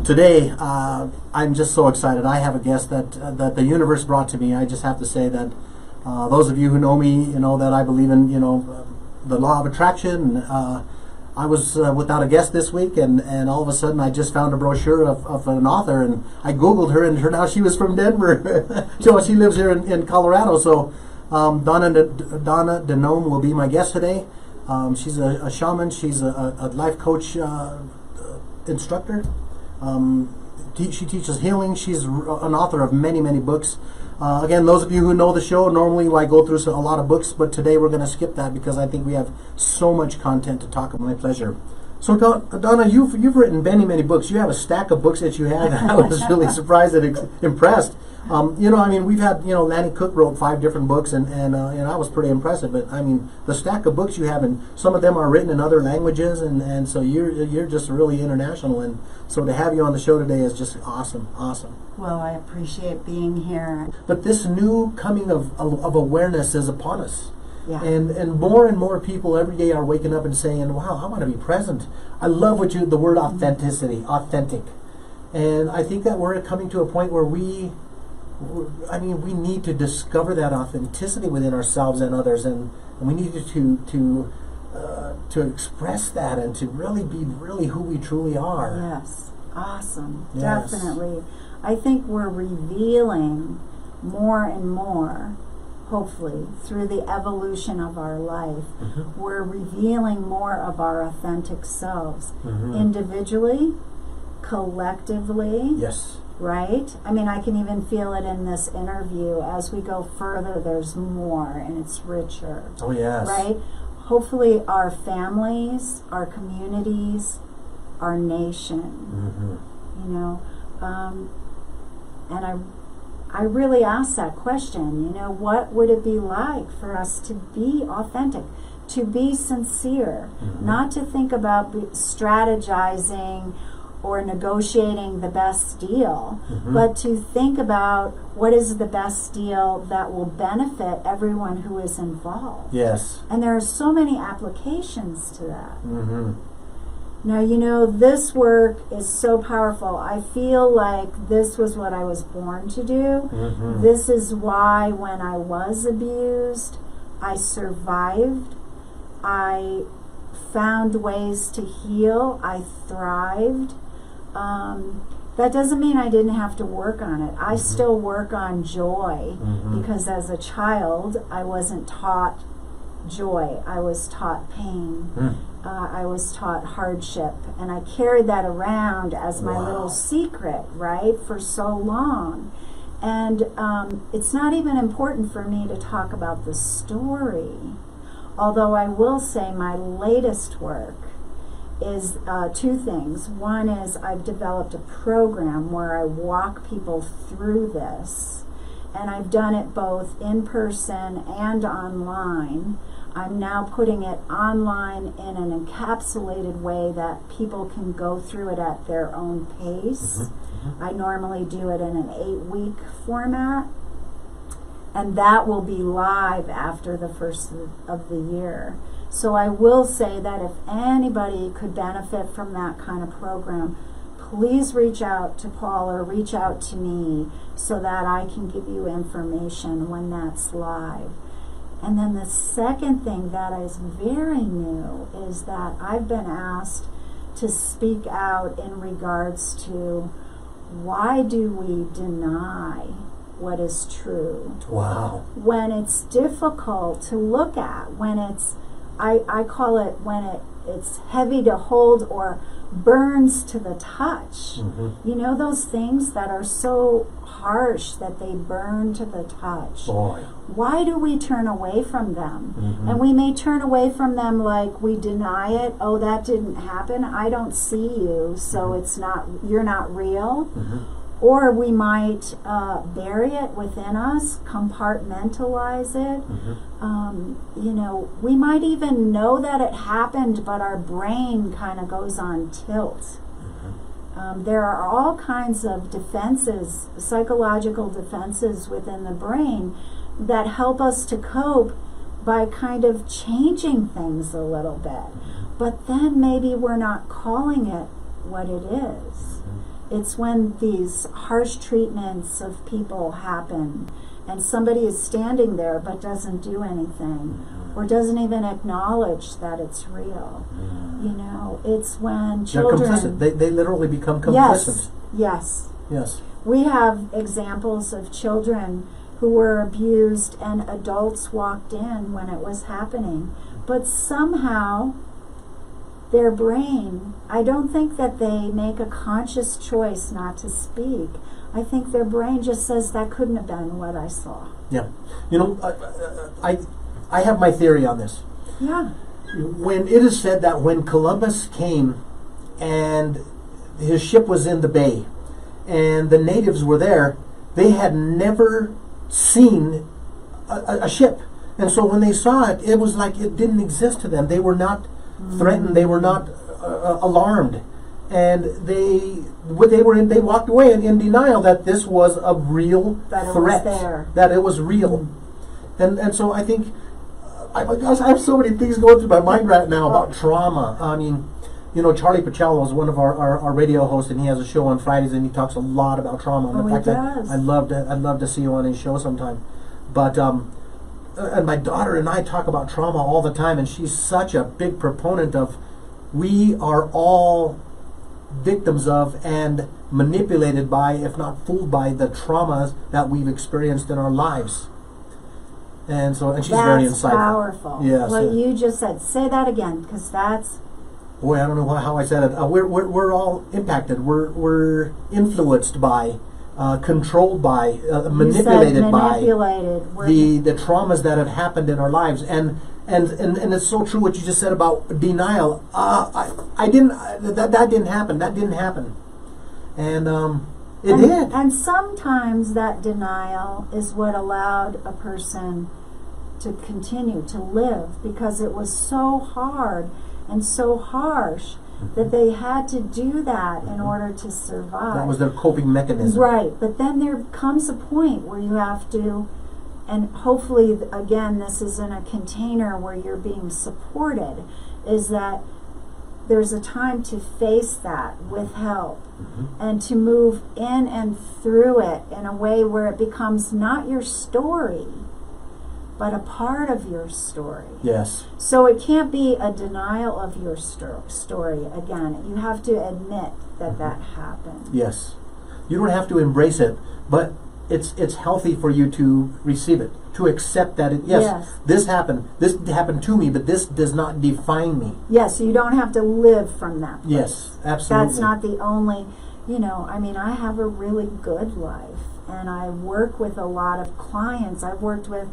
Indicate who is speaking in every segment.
Speaker 1: Today, I'm just so excited. I have a guest that the universe brought to me. I just have to say that those of you who know me, you know that I believe in, the law of attraction. I was without a guest this week, and all of a sudden I just found a brochure of an author, and I Googled her, and it turned out she was from Denver. So she lives here in Colorado. So Donna Denomme will be my guest today. She's a shaman. She's a life coach instructor. She teaches healing. She's an author of many, many books. Again, those of you who know the show, normally I go through a lot of books, but today we're going to skip that because I think we have so much content to talk about. My pleasure. So, Donna, you've written many, many books. You have a stack of books that you have. I was really surprised and impressed. We've had, Lanny Cook wrote 5 different books, and I was pretty impressive. But I mean, the stack of books you have, and some of them are written in other languages, and so you're just really international. And so to have you on the show today is just awesome.
Speaker 2: Well, I appreciate being here.
Speaker 1: But this new coming of awareness is upon us.
Speaker 2: Yeah.
Speaker 1: And more people every day are waking up and saying, wow, I want to be present. I love the word authenticity, authentic. And I think that we're coming to a point where we need to discover that authenticity within ourselves and others, and we need to express that and to really be who we truly are.
Speaker 2: Yes, awesome,
Speaker 1: Yes.
Speaker 2: Definitely. I think we're revealing more and more, hopefully, through the evolution of our life.
Speaker 1: Mm-hmm.
Speaker 2: We're revealing more of our authentic selves,
Speaker 1: Mm-hmm.
Speaker 2: individually, collectively.
Speaker 1: Yes.
Speaker 2: Right? I mean, I can even feel it in this interview. As we go further, there's more and it's richer.
Speaker 1: Oh, yes.
Speaker 2: Right? Hopefully our families, our communities, our nation,
Speaker 1: Mm-hmm.
Speaker 2: and I really asked that question, what would it be like for us to be authentic, to be sincere,
Speaker 1: Mm-hmm.
Speaker 2: not to think about strategizing or negotiating the best deal,
Speaker 1: Mm-hmm.
Speaker 2: but to think about what is the best deal that will benefit everyone who is involved.
Speaker 1: Yes.
Speaker 2: And there are so many applications to that.
Speaker 1: Mm-hmm.
Speaker 2: Now, this work is so powerful. I feel like this was what I was born to do.
Speaker 1: Mm-hmm.
Speaker 2: This is why when I was abused, I survived. I found ways to heal. I thrived. That doesn't mean I didn't have to work on it. I still work on joy, because as a child, I wasn't taught joy. I was taught pain. I was taught hardship. And I carried that around as my little secret, right, for so long. And it's not even important for me to talk about the story. Although I will say my latest work is 2 things. One is I've developed a program where I walk people through this, and I've done it both in person and online. I'm now putting it online in an encapsulated way that people can go through it at their own pace. I normally do it in an 8-week format, and that will be live after the first of the year. So I will say that if anybody could benefit from that kind of program, please reach out to Paul or reach out to me so that I can give you information when that's live. And then the second thing that is very new is that I've been asked to speak out in regards to why do we deny what is true?
Speaker 1: Wow.
Speaker 2: When it's difficult to look at, when it's I call it when it's heavy to hold or burns to the touch.
Speaker 1: Mm-hmm.
Speaker 2: Those things that are so harsh that they burn to the touch.
Speaker 1: Boy.
Speaker 2: Why do we turn away from them?
Speaker 1: Mm-hmm.
Speaker 2: And we may turn away from them like we deny it. Oh, that didn't happen. I don't see you, so you're not real.
Speaker 1: Mm-hmm.
Speaker 2: Or we might bury it within us, compartmentalize it. We might even know that it happened, but our brain kind of goes on tilt. There are all kinds of defenses, psychological defenses within the brain that help us to cope by kind of changing things a little bit. But then maybe we're not calling it what it is. It's when these harsh treatments of people happen and somebody is standing there but doesn't do anything or doesn't even acknowledge that it's real. You know, it's when children...
Speaker 1: They're complicit. They literally become complicit.
Speaker 2: Yes.
Speaker 1: Yes.
Speaker 2: We have examples of children who were abused and adults walked in when it was happening. But somehow their brain, I don't think that they make a conscious choice not to speak. I think their brain just says that couldn't have been what I saw.
Speaker 1: Yeah. You know, I have my theory on this.
Speaker 2: Yeah.
Speaker 1: When it is said that when Columbus came and his ship was in the bay and the natives were there, they had never seen a ship. And so when they saw it, it was like it didn't exist to them. They were not threatened. They were not alarmed. And they walked away in denial that this was a real threat. That it was real. And so I think, I have so many things going through my mind right now about trauma. I mean, you know, Charlie Pacello is one of our radio hosts, and he has a show on Fridays, and he talks a lot about trauma. And in fact, I'd love to see you on his show sometime. But and my daughter and I talk about trauma all the time, and she's such a big proponent of we are all victims of and manipulated by, if not fooled by, the traumas that we've experienced in our lives. And so, and she's very insightful.
Speaker 2: That's powerful.
Speaker 1: Yes.
Speaker 2: What you just said. Say that again, because that's...
Speaker 1: Boy, I don't know how I said it. We're all impacted. We're influenced by, controlled by, manipulated by the traumas that have happened in our lives. And it's so true what you just said about denial. That didn't happen. That didn't happen. And it did.
Speaker 2: And sometimes that denial is what allowed a person to continue to live, because it was so hard and so harsh that they had to do that in order to survive.
Speaker 1: That was their coping mechanism.
Speaker 2: Right. But then there comes a point where you have to, and hopefully, again, this is in a container where you're being supported, is that there's a time to face that with help and to move in and through it in a way where it becomes not your story, but a part of your story.
Speaker 1: Yes.
Speaker 2: So it can't be a denial of your story. Again, you have to admit that that happened.
Speaker 1: Yes. You don't have to embrace it, but it's healthy for you to receive it, to accept that this happened to me, but this does not define me.
Speaker 2: Yes, you don't have to live from that place.
Speaker 1: Yes, absolutely.
Speaker 2: That's not the only, I mean, I have a really good life, and I work with a lot of clients. I've worked with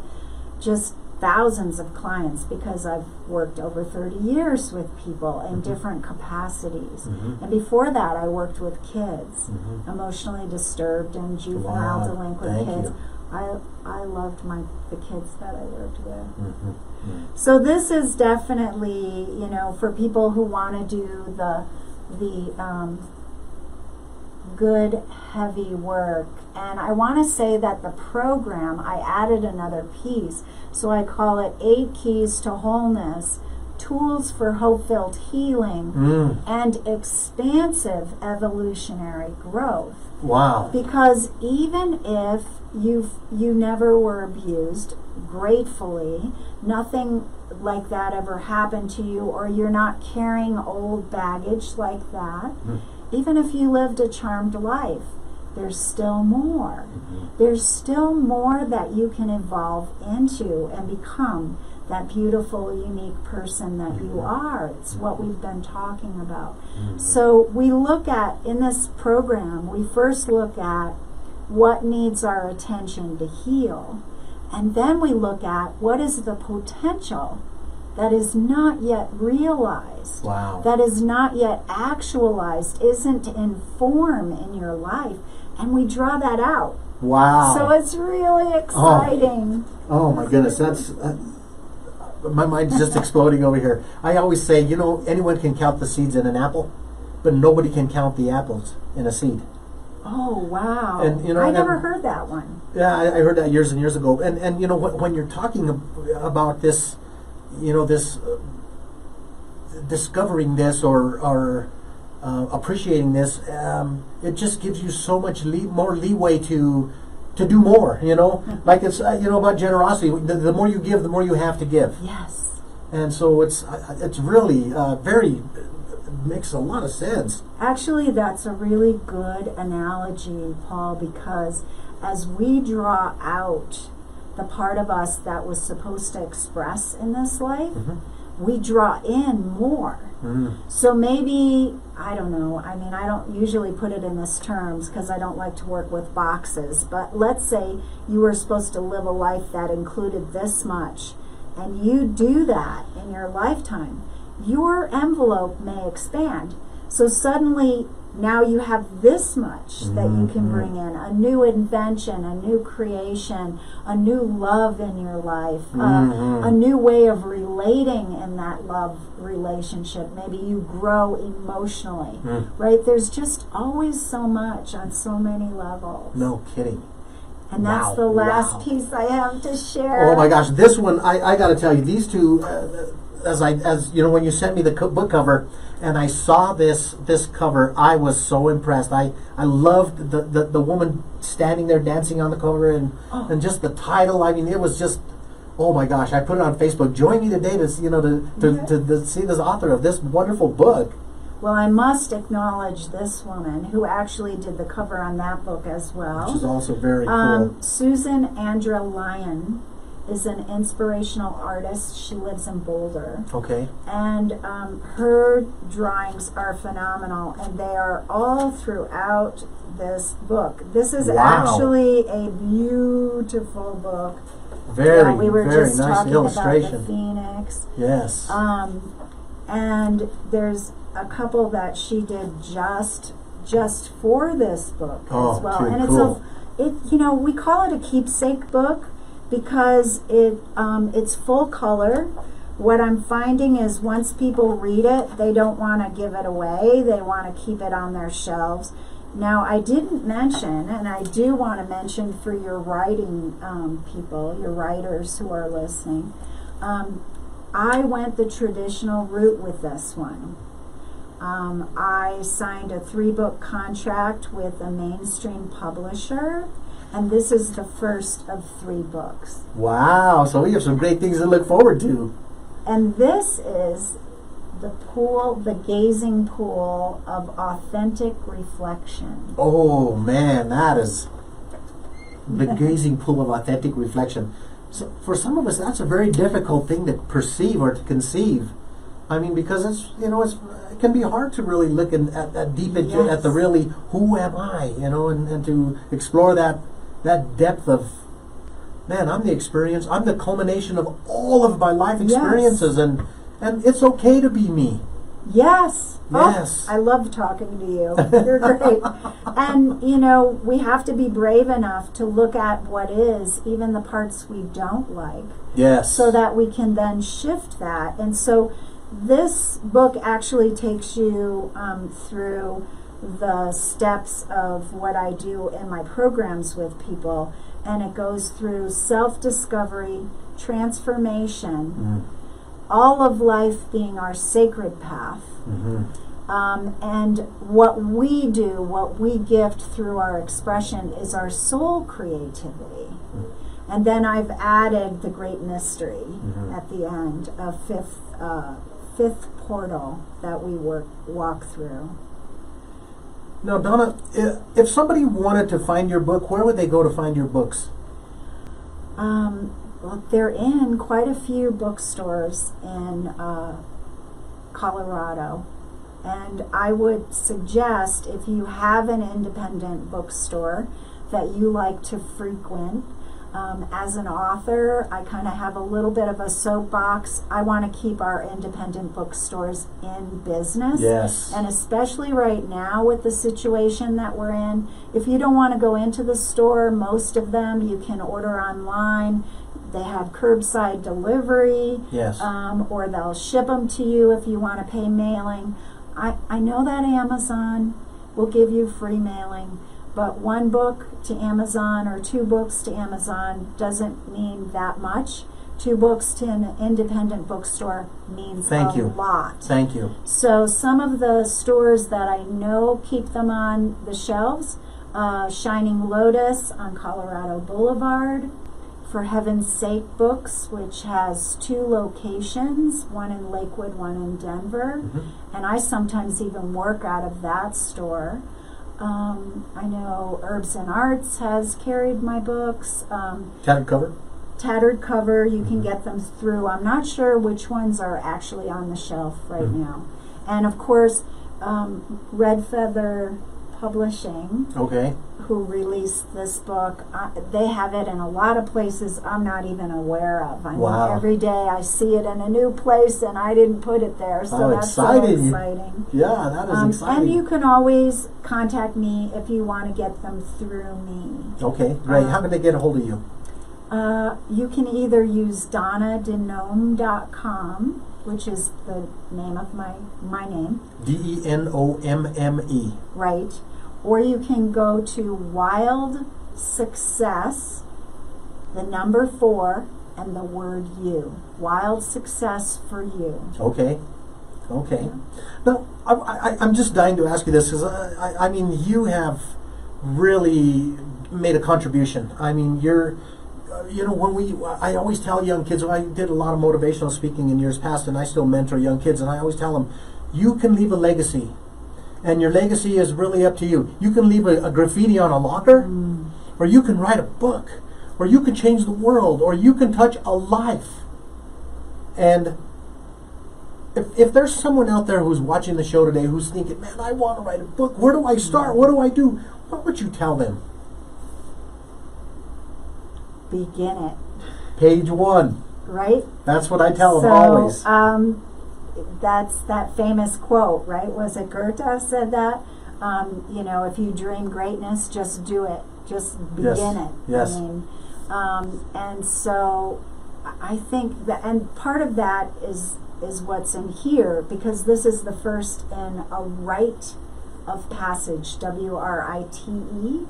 Speaker 2: just thousands of clients because I've worked over 30 years with people in different capacities. And before that, I worked with kids, emotionally disturbed and juvenile delinquent kids. I loved the kids that I worked with. So this is definitely, for people who want to do the good, heavy work. And I want to say that the program, I added another piece. So I call it 8 Keys to Wholeness, Tools for Hope-Filled Healing and Expansive Evolutionary Growth.
Speaker 1: Wow.
Speaker 2: Because even if you never were abused, gratefully, nothing like that ever happened to you, or you're not carrying old baggage like that, even if you lived a charmed life, there's still more. There's still more that you can evolve into and become that beautiful, unique person that you are. It's what we've been talking about. So we look at, in this program, we first look at what needs our attention to heal, and then we look at what is the potential that is not yet realized, that is not yet actualized, isn't in form in your life, and we draw that out.
Speaker 1: Wow.
Speaker 2: So it's really exciting.
Speaker 1: Oh my goodness, that's my mind's just exploding over here. I always say, anyone can count the seeds in an apple, but nobody can count the apples in a seed.
Speaker 2: Oh wow!
Speaker 1: And
Speaker 2: I never heard that one.
Speaker 1: Yeah, I heard that years and years ago. And when you're talking about this, this discovering this or appreciating this, it just gives you so much more leeway to do more. You know, like it's about generosity. The more you give, the more you have to give.
Speaker 2: Yes.
Speaker 1: And so it's really makes a lot of sense.
Speaker 2: Actually, that's a really good analogy, Paul, because as we draw out the part of us that was supposed to express in this life, we draw in more. So maybe, I don't know, I mean, I don't usually put it in this terms because I don't like to work with boxes, but let's say you were supposed to live a life that included this much, and you do that in your lifetime, your envelope may expand. So suddenly, now you have this much that you can bring in, a new invention, a new creation, a new love in your life, a new way of relating in that love relationship. Maybe you grow emotionally, right? There's just always so much on so many levels.
Speaker 1: No kidding.
Speaker 2: And that's the last piece I have to share.
Speaker 1: Oh my gosh, this one, I got to tell you, these two, as you know, when you sent me the book cover, and I saw this cover, I was so impressed. I loved the woman standing there dancing on the cover, and just the title. I mean, it was just, oh my gosh! I put it on Facebook. Join me today to see this author of this wonderful book.
Speaker 2: Well, I must acknowledge this woman who actually did the cover on that book as well.
Speaker 1: Which is also very cool.
Speaker 2: Susan Andra Lyon is an inspirational artist. She lives in Boulder.
Speaker 1: Okay.
Speaker 2: And her drawings are phenomenal, and they are all throughout this book. This is actually a beautiful book.
Speaker 1: Very,
Speaker 2: we were
Speaker 1: very
Speaker 2: just
Speaker 1: nice
Speaker 2: talking
Speaker 1: illustration.
Speaker 2: about the phoenix.
Speaker 1: Yes.
Speaker 2: And there's a couple that she did just for this book as well.
Speaker 1: Too
Speaker 2: And
Speaker 1: cool.
Speaker 2: we call it a keepsake book because it's full color. What I'm finding is once people read it, they don't want to give it away. They want to keep it on their shelves. Now, I didn't mention, and I do want to mention for your writing people, your writers who are listening, I went the traditional route with this one. I signed a 3-book contract with a mainstream publisher, and this is the first of 3 books.
Speaker 1: Wow, so we have some great things to look forward to.
Speaker 2: And this is the gazing pool of authentic reflection.
Speaker 1: Oh man, that is the gazing pool of authentic reflection. So for some of us, that's a very difficult thing to perceive or to conceive. I mean, because it can be hard to really look at deep into at the really, who am I, and to explore that depth of, man, I'm the culmination of all of my life experiences, and it's okay to be me.
Speaker 2: Yes.
Speaker 1: Yes.
Speaker 2: Oh, I love talking to you. You're great. And, we have to be brave enough to look at what is, even the parts we don't like.
Speaker 1: Yes.
Speaker 2: So that we can then shift that. And so this book actually takes you through the steps of what I do in my programs with people. And it goes through self-discovery, transformation, all of life being our sacred path. And what we do, what we gift through our expression is our soul creativity. And then I've added the great mystery at the end, a fifth portal that we walk through.
Speaker 1: Now, Donna, if somebody wanted to find your book, where would they go to find your books?
Speaker 2: Well, they're in quite a few bookstores in Colorado. And I would suggest, if you have an independent bookstore that you like to frequent, as an author, I kind of have a little bit of a soapbox. I want to keep our independent bookstores in business.
Speaker 1: Yes.
Speaker 2: And especially right now with the situation that we're in, if you don't want to go into the store, most of them you can order online. They have curbside delivery.
Speaker 1: Yes.
Speaker 2: Or they'll ship them to you if you want to pay mailing. I know that Amazon will give you free mailing, but 1 book to Amazon or 2 books to Amazon doesn't mean that much 2 books to an independent bookstore means
Speaker 1: Thank
Speaker 2: a
Speaker 1: you.
Speaker 2: lot.
Speaker 1: Thank you.
Speaker 2: So some of the stores that I know keep them on the shelves, Shining Lotus on Colorado Boulevard, For Heaven's Sake Books, which has 2 locations, one in Lakewood, one in Denver, and I sometimes even work out of that store. I know Herbs and Arts has carried my books.
Speaker 1: Tattered cover?
Speaker 2: Tattered Cover, you can get them through. I'm not sure which ones are actually on the shelf right now. And of course, Red Feather Publishing,
Speaker 1: Okay.
Speaker 2: who released this book, they have it in a lot of places I'm not even aware of. I mean,
Speaker 1: Wow.
Speaker 2: every day I see it in a new place and I didn't put it there, so
Speaker 1: How
Speaker 2: that's
Speaker 1: exciting.
Speaker 2: so exciting.
Speaker 1: Yeah, that is exciting.
Speaker 2: And you can always contact me if you want to get them through me.
Speaker 1: Okay, great. How can they get a hold of you?
Speaker 2: You can either use DonnaDenomme.com, which is the name of my name,
Speaker 1: Denomme.
Speaker 2: right? Or you can go to Wild Success, the number 4, and the word you. Wild Success for You.
Speaker 1: Okay. Okay. Now, I'm just dying to ask you this because I mean, you have really made a contribution. I mean, you're, you know, I always tell young kids, I did a lot of motivational speaking in years past, and I still mentor young kids, and I always tell them, you can leave a legacy, and your legacy is really up to you. You can leave a graffiti on a locker, or you can write a book, or you can change the world, or you can touch a life. And if there's someone out there who's watching the show today who's thinking, man, I want to write a book, where do I start? What do I do? What would you tell them?
Speaker 2: Begin it.
Speaker 1: Page 1.
Speaker 2: Right?
Speaker 1: That's what I tell them always.
Speaker 2: That's that famous quote, right? Was it Goethe said that? You know, if you dream greatness, just do it. Just begin it.
Speaker 1: Yes.
Speaker 2: I mean, and so I think that, and part of that is what's in here, because this is the first in a rite of passage, WRITE.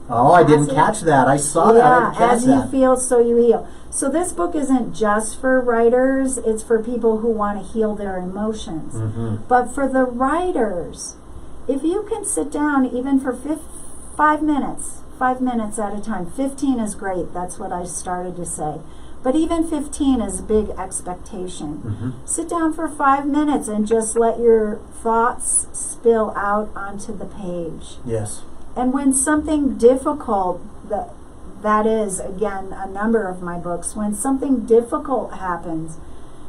Speaker 1: Oh, I didn't catch that. I saw that. I didn't catch
Speaker 2: as you
Speaker 1: that.
Speaker 2: feel, so you heal. So this book isn't just for writers, it's for people who want to heal their emotions. But for the writers, if you can sit down even for 5 minutes at a time, 15 is great, that's what I started to say. But even 15 is a big expectation. Sit down for 5 minutes and just let your thoughts spill out onto the page.
Speaker 1: Yes.
Speaker 2: And when something difficult, that is, again, a number of my books, when something difficult happens,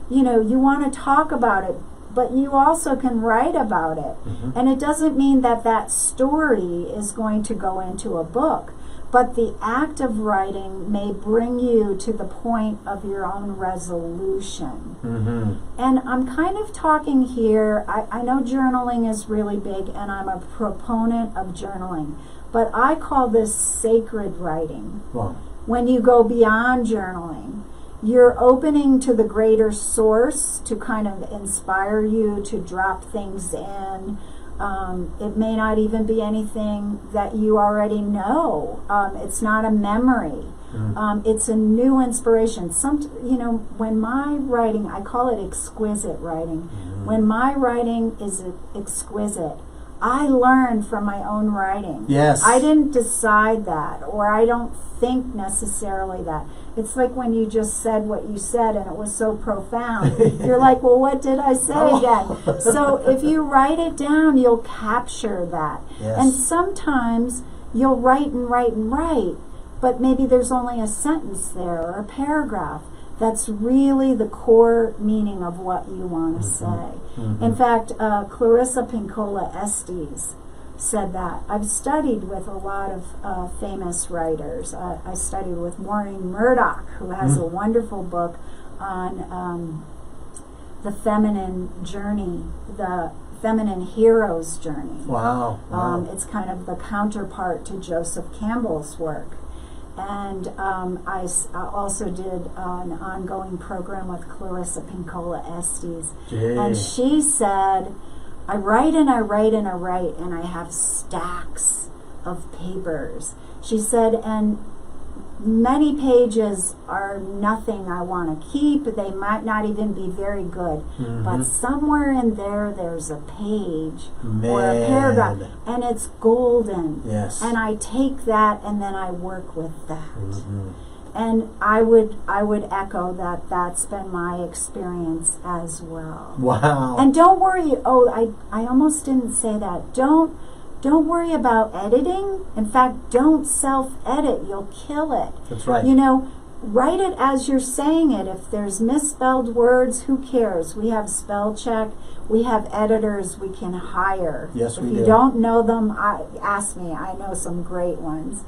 Speaker 2: you know, you want to talk about it, but you also can write about it. And it doesn't mean that that story is going to go into a book. But the act of writing may bring you to the point of your own resolution. And I'm kind of talking here, I know journaling is really big, and I'm a proponent of journaling, but I call this sacred writing.
Speaker 1: Wow.
Speaker 2: When you go beyond journaling, you're opening to the greater source to kind of inspire you to drop things in. It may not even be anything that you already know. It's not a memory. It's a new inspiration. You know, when my writing, I call it exquisite writing. When my writing is exquisite, I learn from my own writing.
Speaker 1: Yes.
Speaker 2: I didn't decide that, or I don't think necessarily that. It's like when you just said what you said and it was so profound. You're like, well, what did I say again? So if you write it down, you'll capture that.
Speaker 1: Yes.
Speaker 2: And sometimes you'll write and write and write, but maybe there's only a sentence there or a paragraph. That's really the core meaning of what you want to say. In fact, Clarissa Pinkola Estes said that. I've studied with a lot of famous writers. I studied with Maureen Murdoch, who has a wonderful book on the feminine journey, the feminine hero's journey.
Speaker 1: Wow.
Speaker 2: It's kind of the counterpart to Joseph Campbell's work. And I also did an ongoing program with Clarissa Pinkola Estes. And she said, I write and I write and I write, and I have stacks of papers. She said, and many pages are nothing I want to keep. They might not even be very good. But somewhere in there, there's a page or a paragraph, and it's golden.
Speaker 1: Yes.
Speaker 2: And I take that and then I work with that. And I would echo that. That's been my experience as well.
Speaker 1: Wow.
Speaker 2: And don't worry. Oh, I almost didn't say that. Don't worry about editing. In fact, don't self-edit. You'll kill it.
Speaker 1: That's right.
Speaker 2: You know, write it as you're saying it. If there's misspelled words, who cares? We have spell check. We have editors we can hire.
Speaker 1: Yes, we do.
Speaker 2: If you don't know them, ask me. I know some great ones.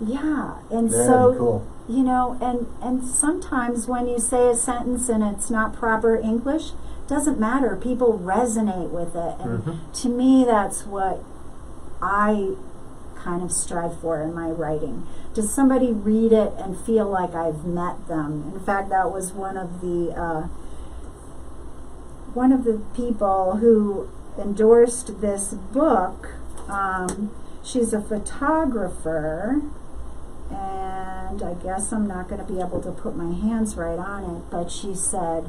Speaker 2: Yeah, and
Speaker 1: Very
Speaker 2: so
Speaker 1: cool.
Speaker 2: you know, and sometimes when you say a sentence and it's not proper English, doesn't matter. People resonate with it, and to me, that's what I kind of strive for in my writing. Does somebody read it and feel like I've met them? In fact, that was one of the people who endorsed this book. She's a photographer, and I guess I'm not going to be able to put my hands right on it, but she said,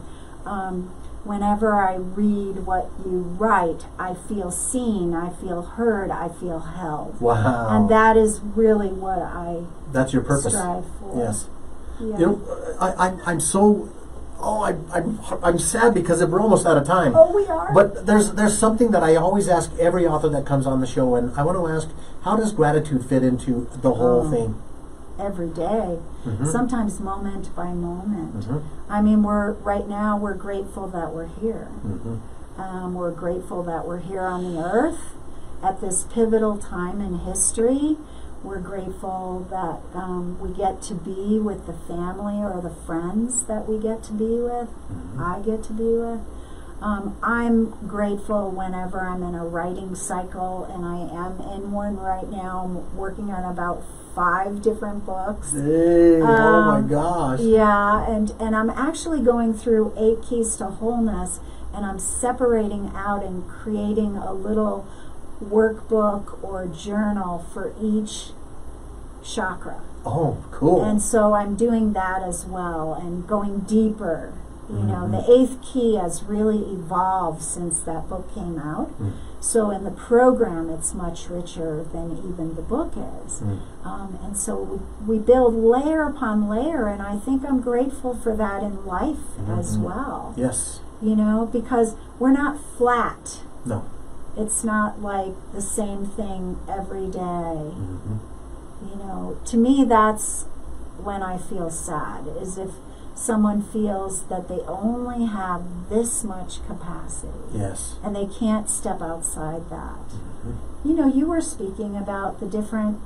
Speaker 2: whenever I read what you write, I feel seen, I feel heard, I feel held.
Speaker 1: Wow.
Speaker 2: And that is really what
Speaker 1: That's your purpose.
Speaker 2: strive for.
Speaker 1: Yes.
Speaker 2: Yeah.
Speaker 1: You know, I'm so, I'm sad because we're almost out of time.
Speaker 2: Oh, we are?
Speaker 1: But there's something that I always ask every author that comes on the show, and I want to ask, how does gratitude fit into the whole thing?
Speaker 2: Every day, sometimes moment by moment. I mean, right now we're grateful that we're here. We're grateful that we're here on the earth at this pivotal time in history. We're grateful that we get to be with the family or the friends that we get to be with. I get to be with. I'm grateful whenever I'm in a writing cycle, and I am in one right now. I'm working on about 5 different books.
Speaker 1: Hey, oh my gosh.
Speaker 2: Yeah, and I'm actually going through 8 Keys to Wholeness, and I'm separating out and creating a little workbook or journal for each chakra.
Speaker 1: Oh, cool.
Speaker 2: And so I'm doing that as well and going deeper. You know, the 8th key has really evolved since that book came out. So in the program, it's much richer than even the book is. And so we build layer upon layer, and I think I'm grateful for that in life as well.
Speaker 1: Yes.
Speaker 2: You know, because we're not flat.
Speaker 1: No.
Speaker 2: It's not like the same thing every day. You know, to me, that's when I feel sad, is if someone feels that they only have this much capacity.
Speaker 1: Yes.
Speaker 2: And they can't step outside that. You know, you were speaking about the different,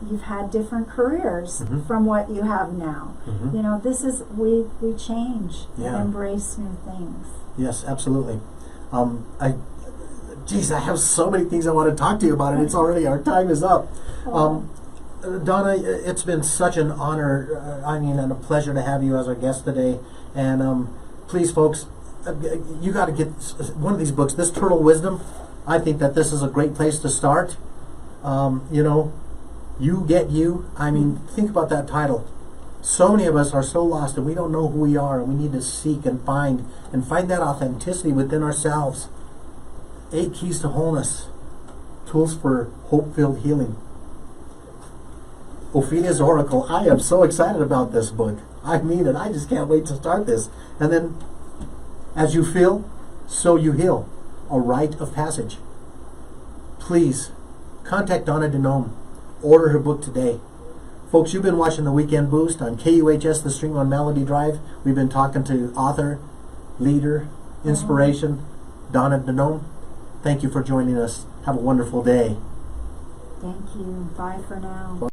Speaker 2: you've had different careers from what you have now. You know, this is, we change and embrace new things.
Speaker 1: Yes, absolutely. Geez, I have so many things I want to talk to you about, and it's already, our time is up. Donna, it's been such an honor, and a pleasure to have you as our guest today. And please, folks, you got to get one of these books, this Turtle Wisdom. I think that this is a great place to start. You know, you get you. I mean, think about that title. So many of us are so lost, and we don't know who we are, and we need to seek and find that authenticity within ourselves. 8 Keys to Wholeness, Tools for Hope-Filled Healing. Ophelia's Oracle. I am so excited about this book. I mean it. I just can't wait to start this. And then, as you feel, so you heal. A rite of passage. Please, contact Donna Denomme. Order her book today. Folks, you've been watching The Weekend Boost on KUHS, The Stream on Melody Drive. We've been talking to author, leader, inspiration, Donna Denomme. Thank you for joining us. Have a wonderful day.
Speaker 2: Thank you. Bye for now.